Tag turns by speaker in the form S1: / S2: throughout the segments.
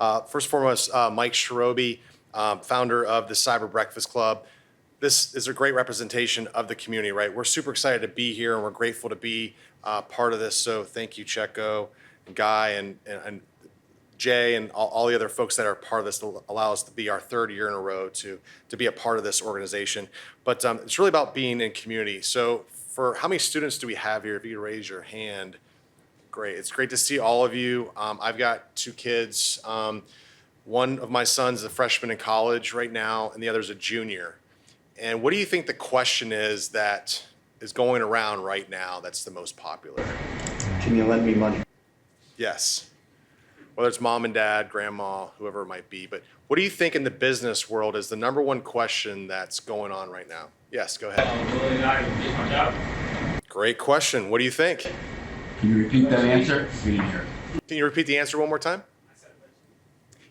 S1: First and foremost, Mike Charobee, founder of the Cyber Breakfast Club. This is a great representation of the community, right? We're super excited to be here, and we're grateful to be part of this. So thank you, Checo, and Guy, and Jay, and all the other folks that are part of this to allow us to be our third year in a row to be a part of this organization. But it's really about being in community. So for how many students do we have here? If you could raise your hand. Great. It's great to see all of you. I've got two kids. One of my sons is a freshman in college right now, and the other is a junior. And what do you think the question is that is going around right now that's the most popular?
S2: Can you lend me money?
S1: Yes. Whether it's mom and dad, grandma, whoever it might be. But what do you think in the business world is the number one question that's going on right now? Yes, go ahead. Great question. What do you think?
S3: Can you repeat that answer? We didn't hear.
S1: Can you repeat the answer one more time?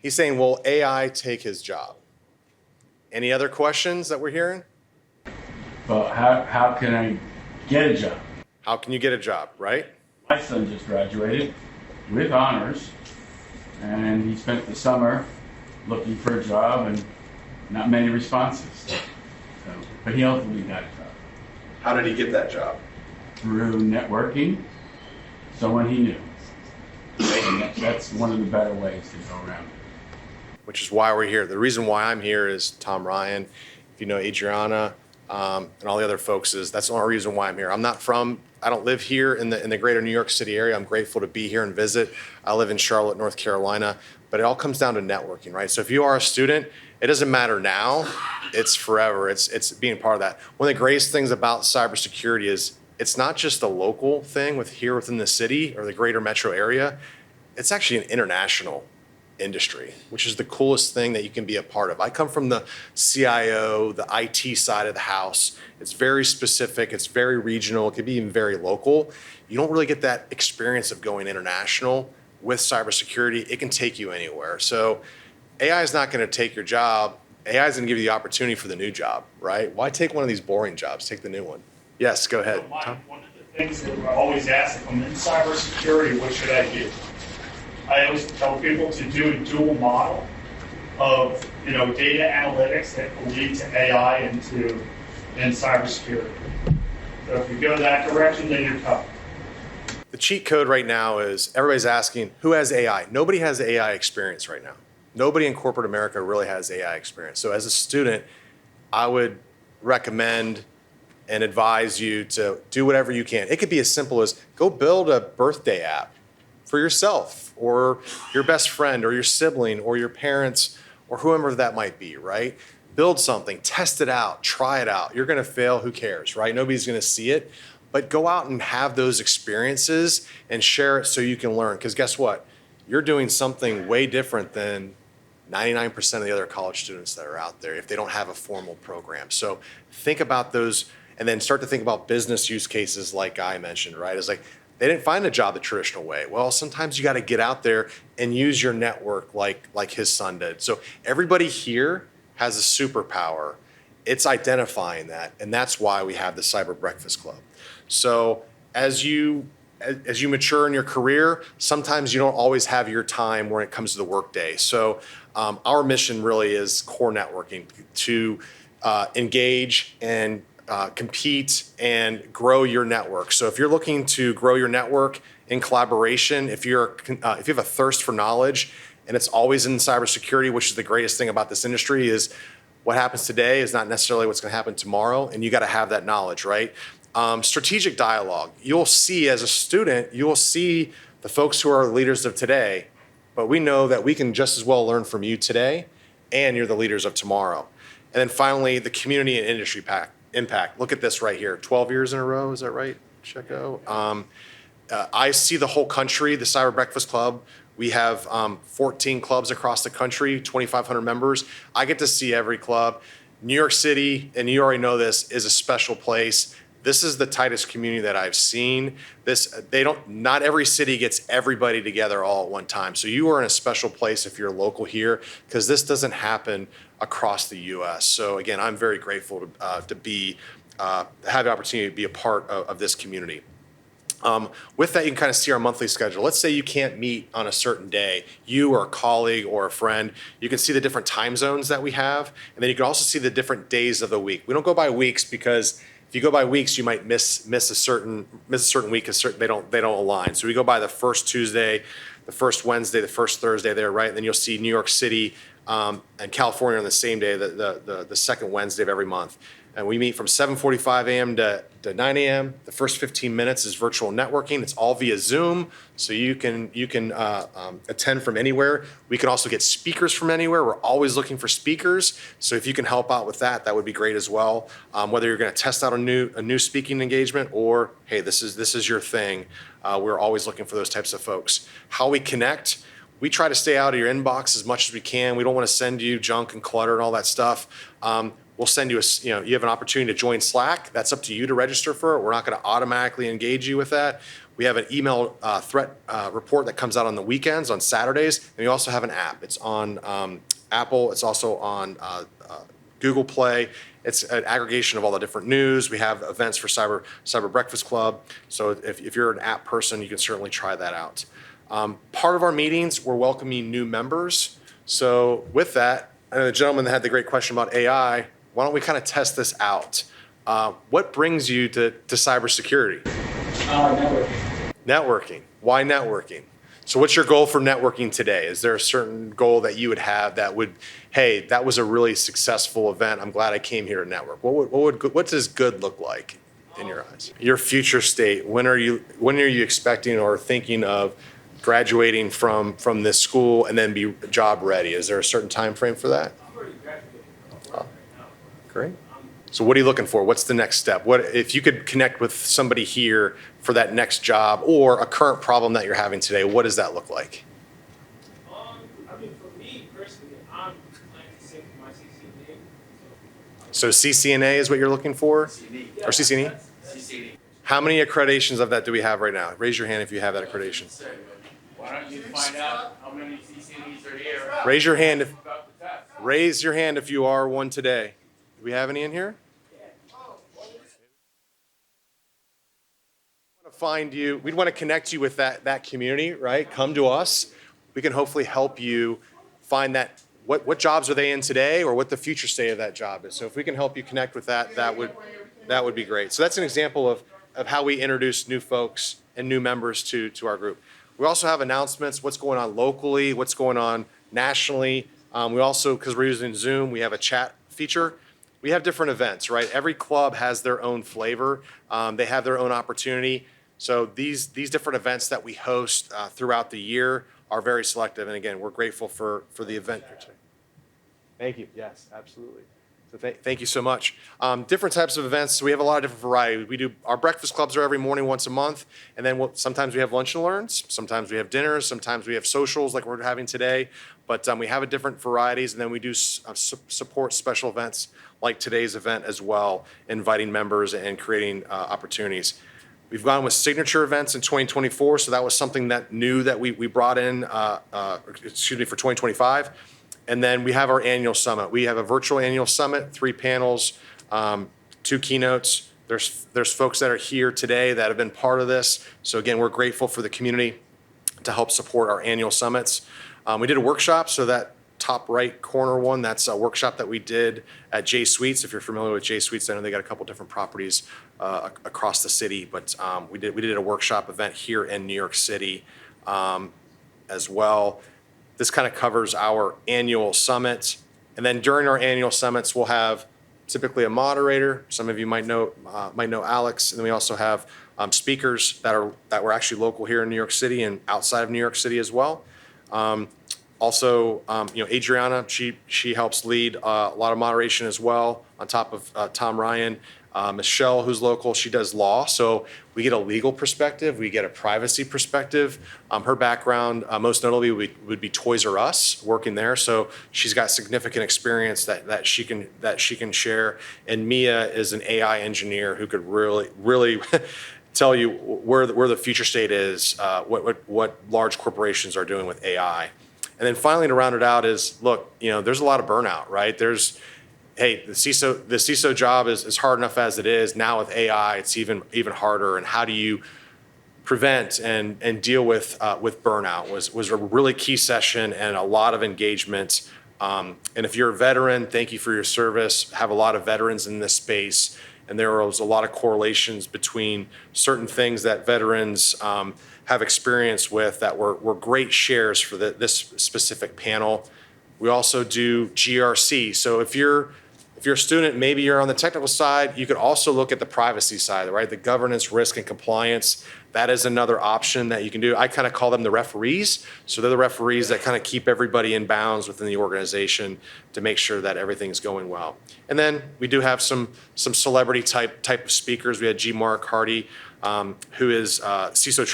S1: He's saying, will AI take his job? Any other questions that we're hearing?
S3: Well, how can I get a job?
S1: How can you get a job, right?
S3: My son just graduated with honors, and he spent the summer looking for a job and not many responses. So, but he ultimately got a job.
S1: How did he get that job?
S3: Through networking, someone he knew. And that's one of the better ways to go around it.
S1: Which is why we're here. The reason why I'm here is Tom Ryan, if you know Adriana, and all the other folks, that's the only reason why I'm here. I don't live here in the greater New York City area. I'm grateful to be here and visit. I live in Charlotte, North Carolina, but it all comes down to networking, right? So if you are a student, it doesn't matter now, it's forever. It's being part of that. One of the greatest things about cybersecurity is it's not just a local thing within the city or the greater metro area. It's actually an international industry, which is the coolest thing that you can be a part of. I come from the CIO, the IT side of the house. It's very specific, it's very regional, it can be even very local. You don't really get that experience of going international with cybersecurity. It can take you anywhere. So AI is not going to take your job. AI is going to give you the opportunity for the new job, right? Why take one of these boring jobs? Take the new one. Yes, go ahead.
S4: One of the things that we're always asked, if I'm in cybersecurity, what should I do? I always tell people to do a dual model of data analytics that will lead to AI and cybersecurity. So if you go that direction, then you're covered.
S1: The cheat code right now is everybody's asking, who has AI? Nobody has AI experience right now. Nobody in corporate America really has AI experience. So as a student, I would recommend and advise you to do whatever you can. It could be as simple as go build a birthday app for yourself or your best friend or your sibling or your parents or whoever that might be, right? Build something, test it out, try it out. You're gonna fail, who cares, right? Nobody's gonna see it, but go out and have those experiences and share it so you can learn. Because guess what? You're doing something way different than 99% of the other college students that are out there if they don't have a formal program. So think about those and then start to think about business use cases like Guy mentioned, right? It's like, they didn't find a job the traditional way. Well, sometimes you got to get out there and use your network like his son did. So everybody here has a superpower. It's identifying that, and that's why we have the Cyber Breakfast Club. So as you mature in your career, sometimes you don't always have your time when it comes to the workday. So our mission really is core networking to engage and compete and grow your network. So if you're looking to grow your network in collaboration, if you have a thirst for knowledge, and it's always in cybersecurity, which is the greatest thing about this industry, is what happens today is not necessarily what's going to happen tomorrow, and you got to have that knowledge, right? Strategic dialogue. You'll see as a student, you will see the folks who are leaders of today, but we know that we can just as well learn from you today, and you're the leaders of tomorrow. And then finally, the community and industry impact. Look at this right here, 12 years in a row, is that right, Checo? I see the whole country, the Cyber Breakfast Club. We have 14 clubs across the country, 2,500 members. I get to see every club. New York City, and you already know this, is a special place. This is the tightest community that I've seen. Not every city gets everybody together all at one time. So you are in a special place if you're local here, because this doesn't happen across the U.S. So again, I'm very grateful to have the opportunity to be a part of this community. With that, you can kind of see our monthly schedule. Let's say you can't meet on a certain day, you or a colleague or a friend, you can see the different time zones that we have, and then you can also see the different days of the week. We don't go by weeks because if you go by weeks, you might miss a certain week because they don't align. So we go by the first Tuesday, the first Wednesday, the first Thursday there, right? And then you'll see New York City and California on the same day, the second Wednesday of every month. And we meet from 7:45 a.m. to 9 a.m. The first 15 minutes is virtual networking. It's all via Zoom, so you can attend from anywhere. We can also get speakers from anywhere. We're always looking for speakers, so if you can help out with that, that would be great as well. Whether you're going to test out a new speaking engagement or hey, this is your thing, we're always looking for those types of folks. How we connect. We try to stay out of your inbox as much as we can. We don't want to send you junk and clutter and all that stuff. We'll send you you have an opportunity to join Slack. That's up to you to register for it. We're not going to automatically engage you with that. We have an email threat report that comes out on the weekends, on Saturdays, and we also have an app. It's on Apple. It's also on Google Play. It's an aggregation of all the different news. We have events for Cyber Breakfast Club. So if you're an app person, you can certainly try that out. Part of our meetings, we're welcoming new members. So with that, I know the gentleman that had the great question about AI, why don't we kind of test this out? What brings you to cybersecurity? Networking. Why networking? So what's your goal for networking today? Is there a certain goal that you would have that would, hey, that was a really successful event. I'm glad I came here to network. What does good look like in your eyes? Your future state, when are you expecting or thinking of graduating from this school and then be job ready? Is there a certain time frame for that? Great. So what are you looking for? What's the next step? What if you could connect with somebody here for that next job or a current problem that you're having today? What does that look like?
S5: I mean, for me personally, I'm planning to save my CCNA.
S1: So CCNA is what you're looking for?
S5: Yeah,
S1: Or CCNE?
S5: CCNA.
S1: How many accreditations of that do we have right now? Raise your hand if you have that accreditation.
S3: Why don't you find out how many CCNEs are here?
S1: Raise your hand if
S3: About the test.
S1: raise your hand if you are one today. Do we have any in here? We'd want to connect you with that community, right? Come to us. We can hopefully help you find that what jobs are they in today or what the future state of that job is. So if we can help you connect with that would be great. So that's an example of how we introduce new folks and new members to our group. We also have announcements, what's going on locally, what's going on nationally. We also, because we're using Zoom, we have a chat feature. We have different events, right? Every club has their own flavor. They have their own opportunity. So these different events that we host throughout the year are very selective. And again, we're grateful for the event. Thank you. Yes, absolutely. So thank you so much. Different types of events. So we have a lot of different variety. We do our breakfast clubs are every morning once a month, and then sometimes we have lunch and learns. Sometimes we have dinners. Sometimes we have socials like we're having today. But we have a different varieties, and then we do support special events like today's event as well, inviting members and creating opportunities. We've gone with signature events in 2024, so that was something that new that we brought in, for 2025. And then we have our annual summit. We have a virtual annual summit, 3 panels, 2 keynotes. There's folks that are here today that have been part of this. So again, we're grateful for the community to help support our annual summits. We did a workshop, so that top right corner one, that's a workshop that we did at J Suites. If you're familiar with J Suites, I know they got a couple different properties across the city, but we did a workshop event here in New York City as well. This kind of covers our annual summit. And then during our annual summits, we'll have typically a moderator. Some of you might know Alex. And then we also have speakers that were actually local here in New York City and outside of New York City as well. Adriana, she helps lead a lot of moderation as well, on top of Tom Ryan. Michelle, who's local, she does law, so we get a legal perspective, we get a privacy perspective. Her background, most notably, would be Toys R Us, working there, so she's got significant experience that she can share. And Mia is an AI engineer who could really tell you where the future state is, what large corporations are doing with AI. And then finally, to round it out is, look, there's a lot of burnout, right? The CISO job is hard enough as it is. Now with AI, it's even harder. And how do you prevent and deal with burnout was a really key session and a lot of engagement. And if you're a veteran, thank you for your service. Have a lot of veterans in this space, and there was a lot of correlations between certain things that veterans have experience with that were great shares for this specific panel. We also do GRC. So if you're a student, maybe you're on the technical side, you could also look at the privacy side, right? The governance, risk, and compliance. That is another option that you can do. I kind of call them the referees. So they're the referees that kind of keep everybody in bounds within the organization to make sure that everything's going well. And then we do have some celebrity type of speakers. We had G. Mark Hardy, who is CISO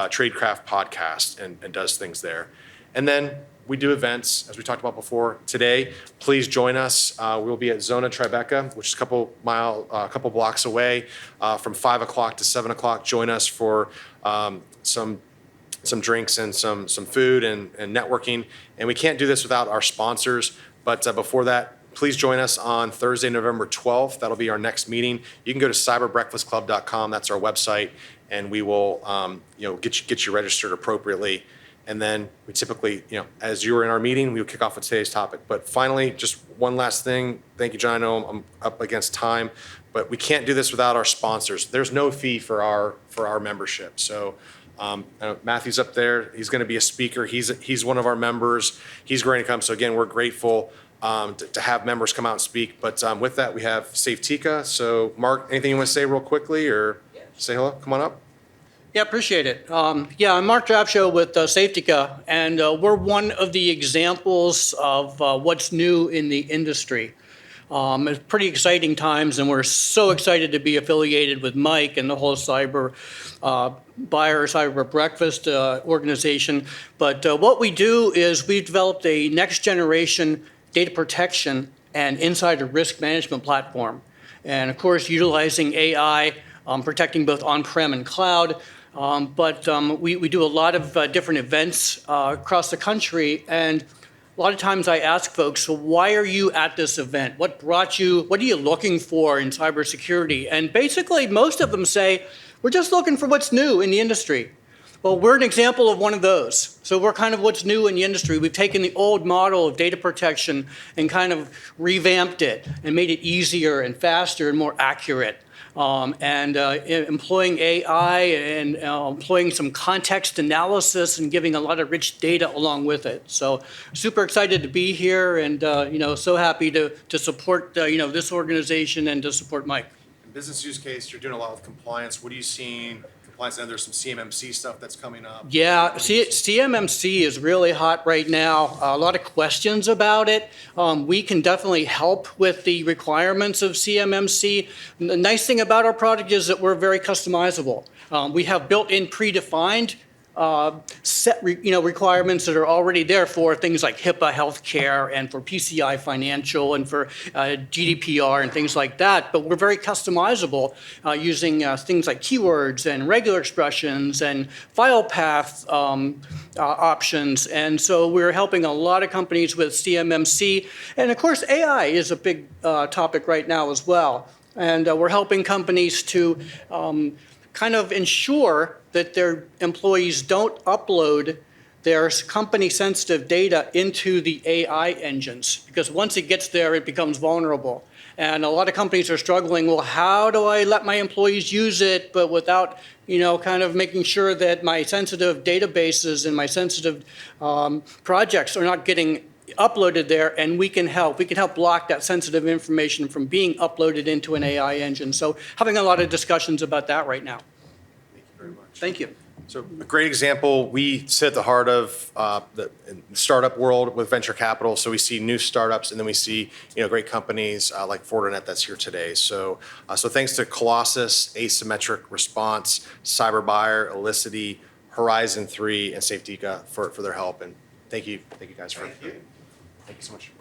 S1: Tradecraft podcast and does things there. And then we do events, as we talked about before. Today, please join us. We'll be at Zona Tribeca, which is a couple blocks away, from 5 o'clock to 7 o'clock. Join us for some drinks and some food and networking. And we can't do this without our sponsors. But before that, please join us on Thursday, November 12th. That'll be our next meeting. You can go to cyberbreakfastclub.com. That's our website, and we will get you registered appropriately. And then we typically, as you were in our meeting, we would kick off with today's topic. But finally, just one last thing. Thank you, John. I know I'm up against time, but we can't do this without our sponsors. There's no fee for our membership. So Matthew's up there. He's going to be a speaker. He's one of our members. He's going to come. So again, we're grateful to have members come out and speak. But with that, we have Safetica. So Mark, anything you want to say real quickly or say hello? Come on up.
S6: Yeah, appreciate it. I'm Marc Drapcho with Safetica, and we're one of the examples of what's new in the industry. It's pretty exciting times, and we're so excited to be affiliated with Mike and the whole cyber breakfast organization. But what we do is we've developed a next generation data protection and insider risk management platform. And of course, utilizing AI, protecting both on-prem and cloud. But we do a lot of different events across the country, and a lot of times I ask folks, so why are you at this event? What brought you? What are you looking for in cybersecurity? And basically, most of them say, we're just looking for what's new in the industry. Well, we're an example of one of those. So we're kind of what's new in the industry. We've taken the old model of data protection and kind of revamped it and made it easier and faster and more accurate. Employing AI and employing some context analysis and giving a lot of rich data along with it. So super excited to be here and so happy to support this organization and to support Mike.
S1: In business use case, you're doing a lot with compliance. What are you seeing? Compliance, and there's some CMMC stuff that's coming up. Yeah,
S6: CMMC is really hot right now. A lot of questions about it. We can definitely help with the requirements of CMMC. The nice thing about our product is that we're very customizable. We have built-in predefined set requirements that are already there for things like HIPAA healthcare and for PCI financial and for GDPR and things like that. But we're very customizable using things like keywords and regular expressions and file path options. And so we're helping a lot of companies with CMMC. And of course, AI is a big topic right now as well. And we're helping companies to kind of ensure that their employees don't upload their company-sensitive data into the AI engines, because once it gets there, it becomes vulnerable. And a lot of companies are struggling, well, how do I let my employees use it, but without, kind of making sure that my sensitive databases and my sensitive projects are not getting uploaded there, and we can help. We can help block that sensitive information from being uploaded into an AI engine. So having a lot of discussions about that right now.
S1: Thank you very much.
S6: Thank you.
S1: So a great example, we sit at the heart of the startup world with venture capital. So we see new startups, and then we see great companies like Fortinet that's here today. So thanks to Colossus, Asymmetric Response, CyberBuyer, Elicity, Horizon 3, and Safetica for their help. And thank you guys for. Thank you so much.